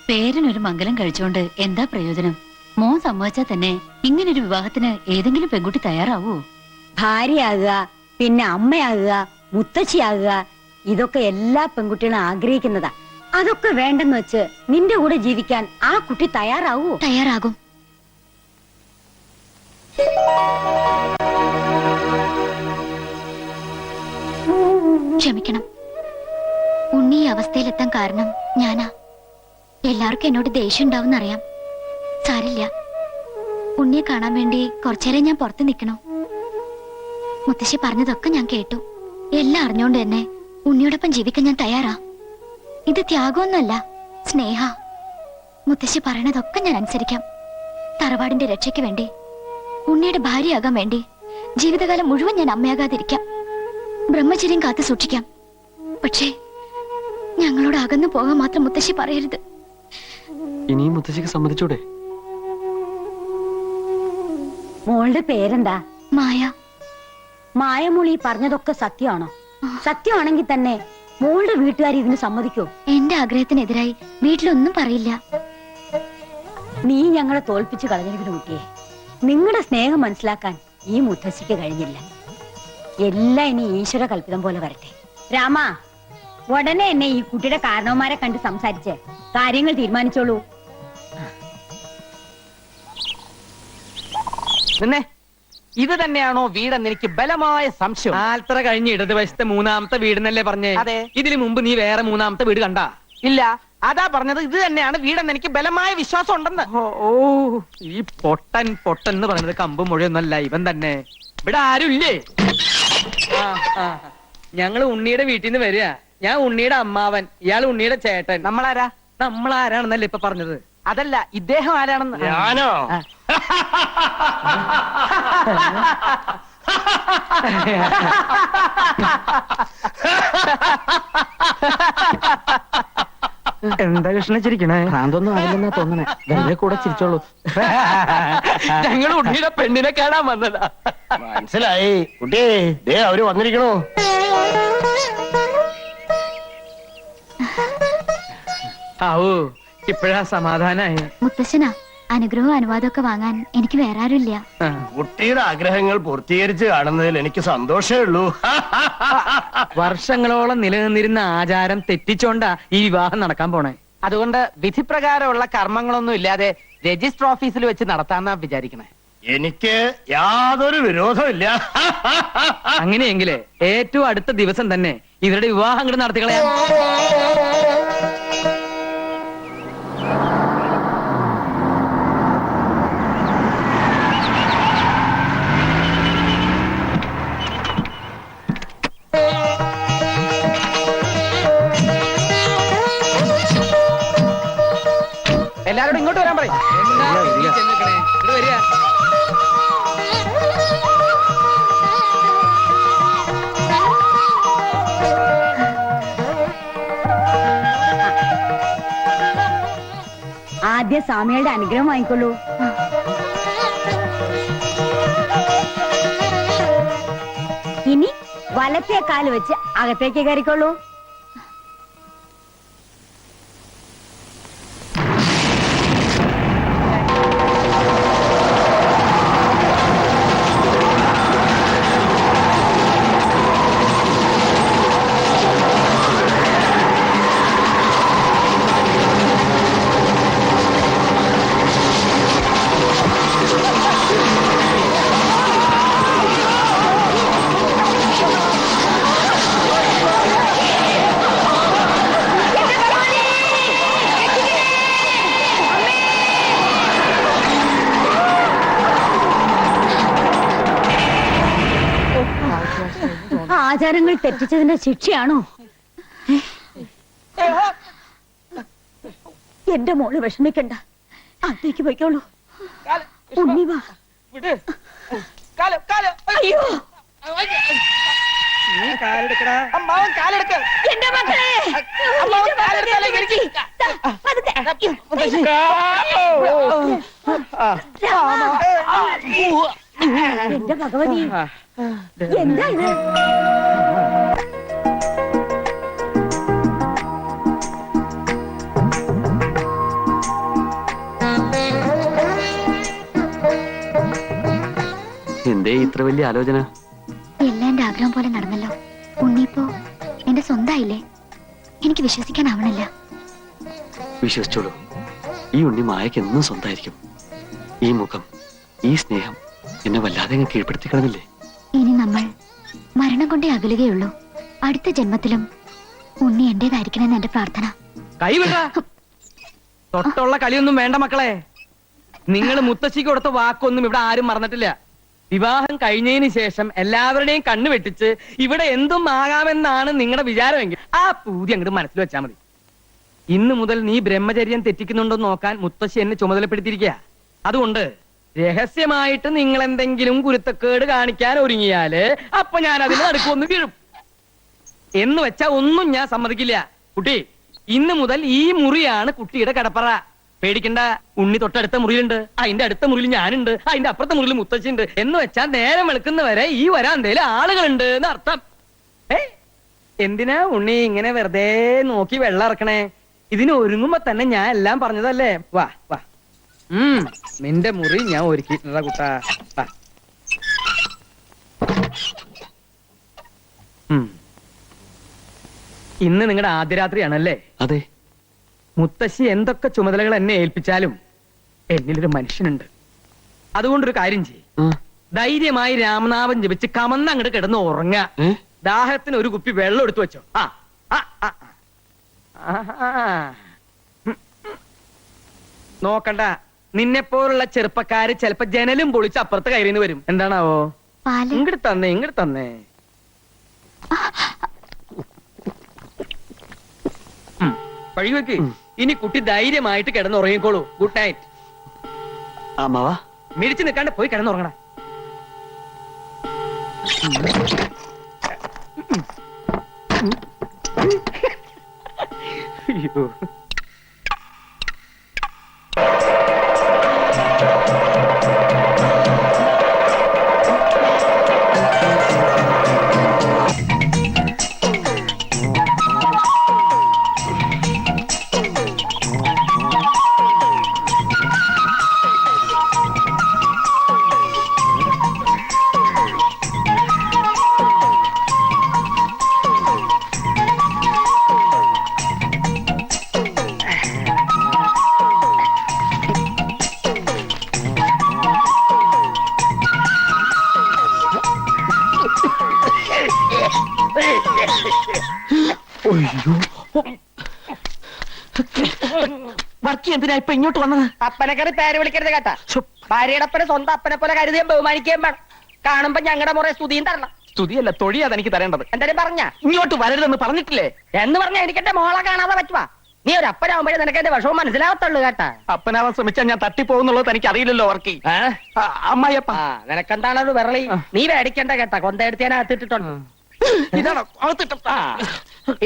പേരിനൊരു മംഗലം കഴിച്ചുകൊണ്ട് എന്താ പ്രയോജനം? മോൻ സമ്മതിച്ചാൽ തന്നെ ഇങ്ങനൊരു വിവാഹത്തിന് ഏതെങ്കിലും പെൺകുട്ടി തയ്യാറാവൂ? ഭാര്യയാകുക, പിന്നെ അമ്മയാകുക, മുത്തശ്ശിയാകുക, ഇതൊക്കെ എല്ലാ പെൺകുട്ടികളും ആഗ്രഹിക്കുന്നതാ. അതൊക്കെ വേണ്ടെന്ന് വെച്ച് നിന്റെ കൂടെ ജീവിക്കാൻ ആ കുട്ടി തയ്യാറാവൂ? തയ്യാറാകും. ക്ഷമിക്കണം, ഉണ്ണി ഈ അവസ്ഥയിലെത്താൻ കാരണം ഞാനാ. എല്ലാവർക്കും എന്നോട് ദേഷ്യം ഉണ്ടാവുന്നറിയാം. സാരില്ല, ഉണ്ണിയെ കാണാൻ വേണ്ടി കുറച്ചേരം ഞാൻ പുറത്ത് നിൽക്കണോ? മുത്തശ്ശി പറഞ്ഞതൊക്കെ ഞാൻ കേട്ടു. എല്ലാം അറിഞ്ഞോണ്ട് തന്നെ ഉണ്ണിയോടൊപ്പം ജീവിക്കാൻ ഞാൻ തയ്യാറാ. ഇത് ത്യാഗമൊന്നുമല്ല, സ്നേഹ. മുത്തശ്ശി പറയണതൊക്കെ ഞാൻ അനുസരിക്കാം. തറവാടിന്റെ രക്ഷയ്ക്ക് വേണ്ടി, ഉണ്ണിയുടെ ഭാര്യയാകാൻ വേണ്ടി ജീവിതകാലം മുഴുവൻ ഞാൻ അമ്മയാകാതിരിക്കാം. ബ്രഹ്മചര്യം കാത്തു സൂക്ഷിക്കാം. പക്ഷേ ഞങ്ങളോട് അകന്നു പോകാൻ മാത്രം മുത്തശ്ശി പറയരുത്. ഇനിയും മുത്തശ്ശിക്ക് സമ്മതിച്ചൂടെ? മോളുടെ പേരെന്താ? മായ. മായമോളി പറഞ്ഞതൊക്കെ സത്യമാണോ? സത്യമാണെങ്കിൽ തന്നെ മോളുടെ വീട്ടുകാർ ഇതിന് സമ്മതിക്കോ? എന്റെ ആഗ്രഹത്തിനെതിരായി വീട്ടിലൊന്നും പറയില്ല. നീ ഞങ്ങളെ തോൽപ്പിച്ചു കളഞ്ഞിരിക്കുന്നു കുട്ടിയെ. നിങ്ങളുടെ സ്നേഹം മനസ്സിലാക്കാൻ ഈ മുത്തശ്ശിക്ക് കഴിഞ്ഞില്ല. എല്ലാം ഇനി ഈശ്വര കൽപ്പിതം പോലെ വരട്ടെ. രാമ, ഉടനെ എന്നെ ഈ കുട്ടിയുടെ കാരണവന്മാരെ കണ്ട് സംസാരിച്ച് കാര്യങ്ങൾ തീരുമാനിച്ചോളൂ. നിന്നെ ഇത് തന്നെയാണോ വീടെന്ന് എനിക്ക് ബലമായ സംശയം. ആൽത്തറ കഴിഞ്ഞ് ഇടതുവശത്തെ മൂന്നാമത്തെ വീടെന്നല്ലേ പറഞ്ഞേ? അതെ. ഇതിനു മുമ്പ് നീ വേറെ മൂന്നാമത്തെ വീട് കണ്ടാ? ഇല്ല, അതാ പറഞ്ഞത്. ഇത് തന്നെയാണ് വീടെന്ന് എനിക്ക് ബലമായ വിശ്വാസം ഉണ്ടെന്ന്. ഓ, ഈ പൊട്ടൻ പൊട്ടൻ എന്ന് പറയുന്നത് കമ്പ് മുഴയൊന്നല്ല, ഇവൻ തന്നെ. ഇവിടെ ആരുമില്ലേ? ഞങ്ങള് ഉണ്ണിയുടെ വീട്ടിൽ നിന്ന് വരിക. ഞാൻ ഉണ്ണിയുടെ അമ്മാവൻ, ഇയാൾ ഉണ്ണിയുടെ ചേട്ടൻ. നമ്മളാരാ? നമ്മളാരാണെന്നല്ലേ ഇപ്പൊ പറഞ്ഞത്? അതല്ല, ഇദ്ദേഹം ആരാണെന്ന്. ഞാനോ? എന്താ കൃഷ്ണ ചിരിക്കണേ? ഭ്രാന്തൊന്നും ആയില്ലെന്നാ തോന്നണേ. വെറുതെ കൂടെ ചിരിച്ചോളൂ. ഞങ്ങൾ ഉണ്ണിയുടെ പെണ്ണിനെ കാണാൻ വന്നതാ. മനസ്സിലായി കുട്ടി. ദേ അവര് വന്നിരിക്കണോ? ആവൂ, ഇപ്പഴാ സമാധാനായി. മുത്തശ്ശനാ, അനുഗ്രഹവും അനുവാദമൊക്കെ വാങ്ങാൻ എനിക്ക് വേറെ ആരുമില്ല. കുട്ടിയുടെ ആഗ്രഹങ്ങൾ പൂർത്തീകരിച്ച് കാണുന്നതിൽ എനിക്ക് സന്തോഷമേ ഉള്ളൂ. വർഷങ്ങളോളം നിലനിന്നിരുന്ന ആചാരം തെറ്റിച്ചോണ്ടാ ഈ വിവാഹം നടക്കാൻ പോണേ. അതുകൊണ്ട് വിധിപ്രകാരമുള്ള കർമ്മങ്ങളൊന്നും ഇല്ലാതെ രജിസ്റ്റർ ഓഫീസിൽ വെച്ച് നടത്താന്നാ വിചാരിക്കണേ. എനിക്ക് യാതൊരു വിരോധമില്ല. അങ്ങനെയെങ്കിലേ ഏറ്റവും അടുത്ത ദിവസം തന്നെ ഇവരുടെ വിവാഹം അങ്ങോട്ട് നടത്തിക്കളയാം. എല്ലാരോടും ഇങ്ങോട്ട് വരാൻ പറയും. ആദ്യം സ്വാമികളുടെ അനുഗ്രഹം വാങ്ങിക്കൊള്ളൂ. ഇനി വലത്തെ കാല് വെച്ച് അകത്തേക്ക് കയറിക്കൊള്ളൂ. ആചാരങ്ങൾ തെറ്റിച്ചതിന്റെ ശിക്ഷയാണോ? എന്റെ മോള് വിഷമിക്കണ്ട, അത്തേക്ക് പോയിക്കോളൂ. ഉണ്ണി വാ. അയ്യോ, അമ്മാവൻ കാലെടുക്ക്. എന്റെ മക്കളെ, അമ്മാവൻ കാലെടുത്താലേക്ക് എനിക്ക്. എന്റെ ഭഗവതി, എന്താ ഇത്? എന്തേ ഇത്ര വലിയ ആലോചന? എല്ലാം എന്റെ ആഗ്രഹം പോലെ നടന്നല്ലോ. ഉണ്ണിപ്പോ എന്റെ സ്വന്തമായില്ലേ? എനിക്ക് വിശ്വസിക്കാനാവണില്ല. വിശ്വസിച്ചോളൂ, ഈ ഉണ്ണി മായക്ക് എന്നും സ്വന്തമായിരിക്കും. ഈ മുഖം, ഈ സ്നേഹം എന്നെ വല്ലാതെ അങ്ങ് കീഴ്പ്പെടുത്തി കളഞ്ഞില്ലേ? ഇനി നമ്മൾ മരണം കൊണ്ടേ അകലുകയുള്ളൂ. അടുത്ത ജന്മത്തിലും ഉണ്ണി എന്റേതായിരിക്കണമെന്ന് എന്റെ പ്രാർത്ഥന. കൈവിട. തൊട്ടുള്ള കളിയൊന്നും വേണ്ട മക്കളെ. നിങ്ങൾ മുത്തശ്ശിക്ക് കൊടുത്ത വാക്കൊന്നും ഇവിടെ ആരും മറന്നിട്ടില്ല. വിവാഹം കഴിഞ്ഞതിന് ശേഷം എല്ലാവരുടെയും കണ്ണു വെട്ടിച്ച് ഇവിടെ എന്തും ആകാമെന്നാണ് നിങ്ങളുടെ വിചാരമെങ്കിൽ ആ പൂതി അങ്ങോട്ട് മനസ്സിൽ വെച്ചാൽ മതി. ഇന്നു മുതൽ നീ ബ്രഹ്മചര്യം തെറ്റിക്കുന്നുണ്ടോ നോക്കാൻ മുത്തശ്ശി എന്നെ ചുമതലപ്പെടുത്തിയിരിക്കുക. അതുകൊണ്ട് രഹസ്യമായിട്ട് നിങ്ങൾ എന്തെങ്കിലും കുരുത്തക്കേട് കാണിക്കാൻ ഒരുങ്ങിയാല് അപ്പൊ ഞാൻ അതിന് നടുക്കൊന്ന് വീഴും. എന്ന് വെച്ചാ ഒന്നും ഞാൻ സമ്മതിക്കില്ല. കുട്ടി, ഇന്ന് മുതൽ ഈ മുറിയാണ് കുട്ടിയുടെ കിടപ്പറ. പേടിക്കണ്ട, ഉണ്ണി തൊട്ടടുത്ത മുറിയിലുണ്ട്, അതിന്റെ അടുത്ത മുറിയിൽ ഞാനുണ്ട്, അതിന്റെ അപ്പുറത്തെ മുറിയിൽ മുത്തശ്ശി ഉണ്ട്. എന്ന് വെച്ചാൽ നേരം വെളുക്കുന്നവരെ ഈ വരാന്തേല് ആളുകളുണ്ട് എന്ന് അർത്ഥം. എന്തിനാ ഉണ്ണി ഇങ്ങനെ വെറുതെ നോക്കി വെള്ളം ഇറക്കണേ? ഇതിന് ഒരുങ്ങുമ്പോ തന്നെ ഞാൻ എല്ലാം പറഞ്ഞതല്ലേ. വാ വാ, നിന്റെ മുറി ഞാൻ ഒരുക്കിയിട്ടുണ്ടാ കുട്ടാ. വാ. ഇന്ന് നിങ്ങളുടെ ആദ്യ രാത്രിയാണല്ലേ? അതെ. മുത്തശ്ശി എന്തൊക്കെ ചുമതലകൾ എന്നെ ഏൽപ്പിച്ചാലും എന്നിലൊരു മനുഷ്യനുണ്ട്. അതുകൊണ്ടൊരു കാര്യം ചെയ്യും, ധൈര്യമായി രാമനാമം ജപിച്ച് കമന്ന് അങ്ങോട്ട് കിടന്ന് ഉറങ്ങ. ദാഹത്തിന് ഒരു കുപ്പി വെള്ളം എടുത്തു വെച്ചോ. നോക്കണ്ട, നിന്നെപ്പോലുള്ള ചെറുപ്പക്കാര് ചിലപ്പോ ജനലും പൊളിച്ച് അപ്പുറത്ത് കയറിന്ന് വരും. എന്താണാവോ? ഇങ്ങോട്ട് തന്നെ, ഇങ്ങോട്ട് തന്നെ. പഴി വെക്ക്. ഇനി കുട്ടി ധൈര്യമായിട്ട് കിടന്നുറങ്ങിക്കോളൂ. Good night. അമ്മാവാ, മിടിച്ചു നിൽക്കാണ്ട് പോയി കിടന്നുറങ്ങണ. അയ്യോ, വർക്കി എന്തിനാ ഇപ്പൊ ഇങ്ങോട്ട് വന്നത്? അപ്പനെക്കറി പേര് വിളിക്കരുത് കേട്ടാ. ഭാര്യയുടെ അപ്പനെ സ്വന്തം അപ്പനെ പോലെ കരുതിയും ബഹുമാനിക്കുകയും വേണം. കാണുമ്പോ ഞങ്ങളുടെ മുറേ സ്തുതിയും തരണം. സ്തുതിയല്ല, തൊഴിയാത് എനിക്ക് തരേണ്ടത്. എന്തായാലും പറഞ്ഞ ഇങ്ങോട്ട് വരരുതെന്ന് പറഞ്ഞിട്ടില്ലേ? എന്ന് പറഞ്ഞാ എനിക്ക് എന്റെ മോളെ കാണാതെ പറ്റുവാ. നീ ഒരു അപ്പനാവുമ്പോഴേ നിനക്ക് എന്റെ വിഷമം മനസ്സിലാവത്തുള്ളൂ കേട്ടാ. അപ്പനാവാൻ ശ്രമിച്ചാൽ ഞാൻ തട്ടിപ്പോകുന്നുള്ളത് എനിക്ക് അറിയില്ലല്ലോ വർക്കി. അമ്മായിയപ്പ, നിനക്കെന്താണ് ഒരു വിരളി? നീ മേടിക്കണ്ട കേട്ടാ. കൊന്തയെടുത്ത് ഞാൻ അകത്തിട്ടിട്ടുണ്ട്. ഇതാണോ?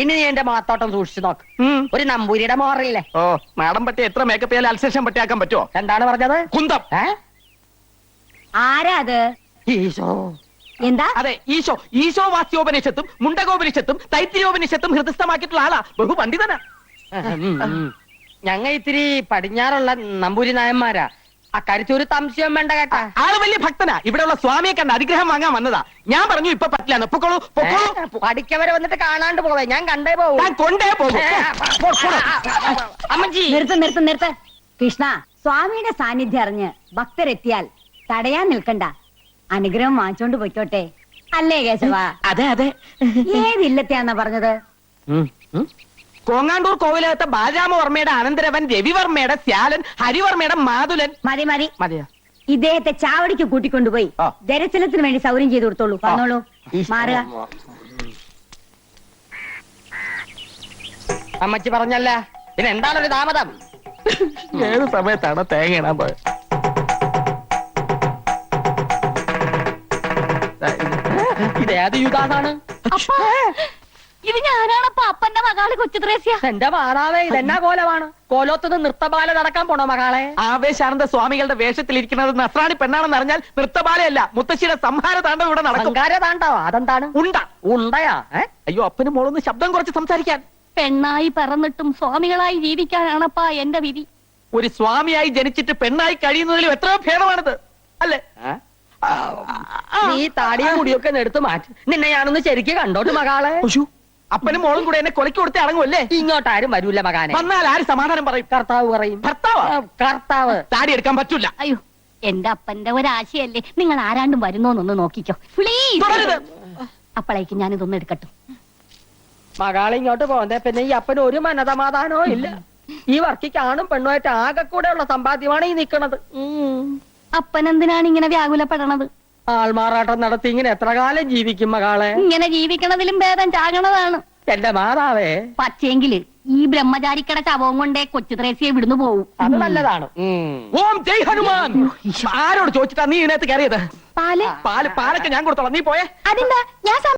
ഇനി നീ എന്റെ മാത്തോട്ടം സൂക്ഷിച്ചു നോക്ക്. ഒരു നമ്പൂരിയുടെ മോറില്ലേ? ഓ, നാടൻ പറ്റി എത്ര മേക്കപ്പ് ചെയ്യാൻ അൽസേഷൻ പറ്റിയാക്കാൻ പറ്റുമോ? എന്താണ് പറഞ്ഞത്? കുന്തം. ആരാ അത്? ഈശോ. എന്താ? അതെ, ഈശോ. ഈശോ വാസ്യോപനിഷത്തും മുണ്ടകോപനിഷത്തും തൈത്തിരിയോപനിഷത്തും ഹൃദയസ്ഥമാക്കിയിട്ടുള്ള ആളാ. ബഹു പണ്ഡിതനാ. ഞങ്ങ ഇത്തിരി പടിഞ്ഞാറുള്ള നമ്പൂരി നായന്മാരാ. അക്കാര്യത്തിൽ ഒരു സംശയം വേണ്ട കേട്ടാ. ആള് വലിയ ഭക്തനാ. ഇവിടെയുള്ള സ്വാമിയെ കണ്ട് അനുഗ്രഹം വാങ്ങാൻ വന്നതാ. ഞാൻ പറഞ്ഞു ഇപ്പൊ പറ്റില്ല. പൊക്കോളൂ, പൊക്കോളൂ. പഠിക്കവരെ വന്നിട്ട് കാണാണ്ട് പോവേ. ഞാൻ കണ്ടേ പോവൂ. ഞാൻ കൊണ്ടേ പോകും. അമ്മജി, നിർത്ത്. കൃഷ്ണ, സ്വാമിയുടെ സാന്നിധ്യം അറിഞ്ഞ് ഭക്തരെത്തിയാൽ തടയാൻ നിൽക്കണ്ട. അനുഗ്രഹം വാങ്ങിച്ചോണ്ട് പൊയ്ക്കോട്ടെ. അല്ലേ കേശവ? അതെ അതെ. ഏതില്ലത്തെയാന്നാ പറഞ്ഞത്? കോങ്ങാണ്ടൂർ കോവിലകത്തെ ബാലരാമവർമ്മയുടെ അനന്തരവൻ രവിവർമ്മയുടെ ശ്യാലൻ, ഹരിവർമ്മയുടെ മാതുലൻ. മതി മതിയോ? ഇദ്ദേഹത്തെ ചാവടിക്ക് കൂട്ടിക്കൊണ്ടുപോയി ദർശനത്തിന് വേണ്ടി സൗകര്യം ചെയ്തു കൊടുത്തോളൂ. വന്നോളൂ, മാറുക. അമ്മച്ചി പറഞ്ഞല്ല, പിന്നെ എന്താണൊരു താമതം? ഏത് സമയത്താണ് തേങ്ങ ഇടാൻ പോയത്? ഇതേത് യുഗാണ്? ഇത് ഞാനാണപ്പോ അപ്പന്റെ മകള് കൊച്ചുത്രേസ്യ. എന്റെ മാറാവേ, ഇതെന്നാ കോലമാണ്? കോലോത്തുനിന്ന് നൃത്തബാല നടക്കാൻ പോണോ മകളെ? ആവേശാനന്ദ സ്വാമികളുടെ വേഷത്തിലിരിക്കുന്നത് നസ്രാണി പെണ്ണാണെന്ന് അറിഞ്ഞാൽ നൃത്തബാലയല്ല, മുത്തശ്ശിയുടെ സംഹാര താണ്ഡവം ഇവിടെ നടക്കും. താണ്ടാവോ? അതെന്താണ്? ഉണ്ടയാ? അയ്യോ, അപ്പനും മോളൊന്ന് ശബ്ദം കുറച്ച് സംസാരിക്കാൻ. പെണ്ണായി പറന്നിട്ടും സ്വാമികളായി ജീവിക്കാനാണപ്പാ എന്റെ വിധി. ഒരു സ്വാമിയായി ജനിച്ചിട്ട് പെണ്ണായി കഴിയുന്നതിലും എത്രയോ ഭേദമാണിത്, അല്ലേ? നീ താടിയും മുടിയൊക്കെ ഒന്ന് എടുത്ത് മാറ്റി നിന്നെ ഞാനൊന്ന് ശരിക്ക് കണ്ടോട്ട് മകളെ. ഉശു, അപ്പനും മോളും കൂടെ എന്നെ കൊലക്ക് കൊടുത്ത് അടങ്ങുമല്ലേ? ഇങ്ങോട്ടാരും വരൂല മകാനെ. വന്നാൽ ആര് സമാധാനം പറയും? കർത്താവ് പറയും. ഭർത്താവാ? കർത്താവ്. താടി എടുക്കാൻ പറ്റൂല. അയ്യോ എന്റെ അപ്പന്റെ ഒരാശയല്ലേ, നിങ്ങൾ ആരാണ്ടും വരുന്നോന്നൊന്ന് നോക്കിക്കോ പ്ലീസ്. തുടരുത്. അപ്പോഴേക്കും ഞാനിതൊന്നും എടുക്കട്ടെ. മകളെ ഇങ്ങോട്ട് പോകുന്നേ പിന്നെ ഈ അപ്പന് ഒരു മനസമാധാനവും ഇല്ല. ഈ വർക്കിക്ക് ആണും പെണ്ണുമായിട്ട് ആകെ കൂടെ ഉള്ള സമ്പാദ്യമാണ് ഈ നിക്കണത്. അപ്പൻ എന്തിനാണ് ഇങ്ങനെ വ്യാകുലപ്പെടണത്? ആൾമാറാട്ടം നടത്തി ഇങ്ങനെ എത്ര കാലം ജീവിക്കും മകളെ? ഇങ്ങനെ ജീവിക്കണതിലും ഭേദം ചാകണതാണ്. എന്റെ മാതാവേ, പക്ഷേങ്കില് ഈ ബ്രഹ്മചാരിക്കട ശവവും കൊണ്ടേ കൊച്ചു ത്രേസ്യെ വിടുന്നു പോവും. അത് നല്ലതാണ്. ഓം ജയ് ഹനുമാൻ. ആരോട് ചോദിച്ചിട്ടാ നീ ഇതിനകത്ത് കയറിയത്? പാല് പാലൊക്കെ ഞാൻ കൊടുത്തോളാം, നീ പോയേ. അതെന്താ ഞാൻ